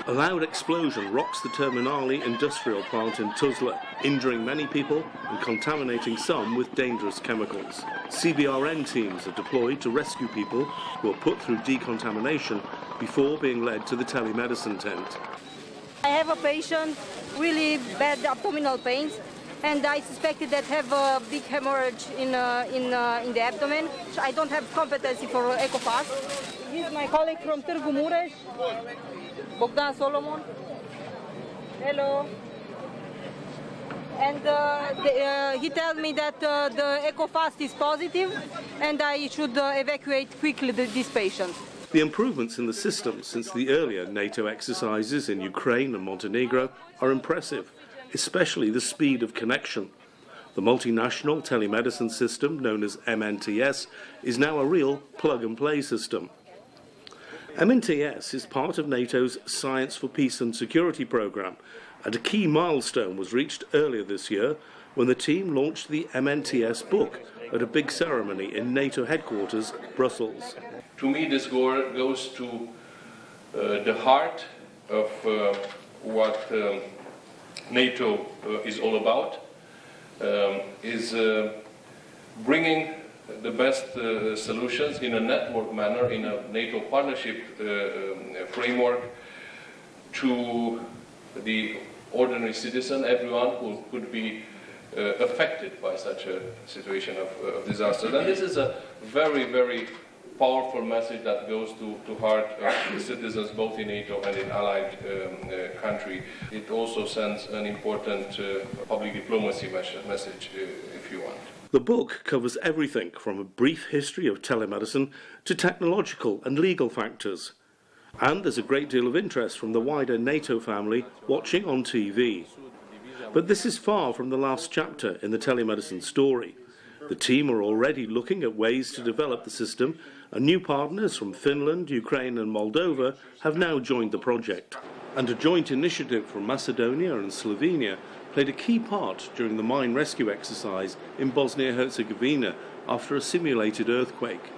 A loud explosion rocks the Terminali industrial plant in Tuzla, injuring many people and contaminating some with dangerous chemicals. CBRN teams are deployed to rescue people who are put through decontamination before being led to the telemedicine tent. I have a patient, really bad abdominal pains, and I suspected that have a big hemorrhage in the abdomen. I don't have competency for EcoFast. This is my colleague from Târgu Mureș, Bogdan Solomon. Hello. And he told me that the EcoFast is positive and I should evacuate quickly this patient. The improvements in the system since the earlier NATO exercises in Ukraine and Montenegro are impressive, especially the speed of connection. The multinational telemedicine system, known as MNTS, is now a real plug-and-play system. MNTS is part of NATO's Science for Peace and Security programme, and a key milestone was reached earlier this year when the team launched the MNTS book at a big ceremony in NATO headquarters, Brussels. To me, this goes to the heart of what NATO is all about, is bringing the best solutions in a network manner, in a NATO partnership framework, to the ordinary citizen, everyone who could be affected by such a situation of disaster. And this is a very, very powerful message that goes to heart of the citizens both in NATO and in allied country. It also sends an important public diplomacy message, if you want. The book covers everything from a brief history of telemedicine to technological and legal factors. And there's a great deal of interest from the wider NATO family watching on TV. But this is far from the last chapter in the telemedicine story. The team are already looking at ways to develop the system, and new partners from Finland, Ukraine and Moldova have now joined the project. And a joint initiative from Macedonia and Slovenia played a key part during the mine rescue exercise in Bosnia Herzegovina after a simulated earthquake.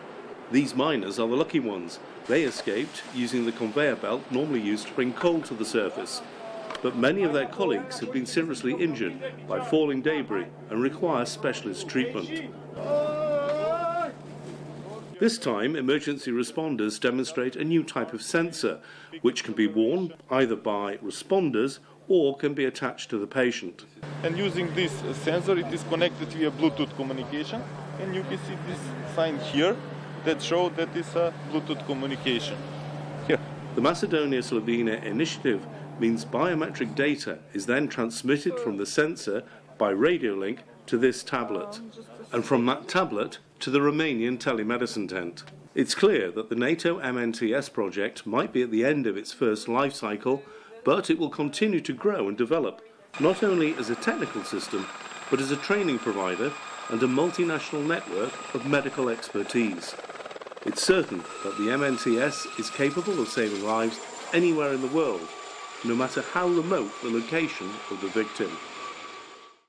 These miners are the lucky ones. They escaped using the conveyor belt normally used to bring coal to the surface. But many of their colleagues have been seriously injured by falling debris and require specialist treatment. This time, emergency responders demonstrate a new type of sensor, which can be worn either by responders or can be attached to the patient. And using this sensor, it is connected via Bluetooth communication, and you can see this sign here that shows that it's a Bluetooth communication. Here. The Macedonia-Slovenia initiative means biometric data is then transmitted from the sensor by radio link to this tablet, and from that tablet to the Romanian telemedicine tent. It's clear that the NATO MNTS project might be at the end of its first life cycle, but it will continue to grow and develop, not only as a technical system, but as a training provider and a multinational network of medical expertise. It's certain that the MNTS is capable of saving lives anywhere in the world, no matter how remote the location of the victim.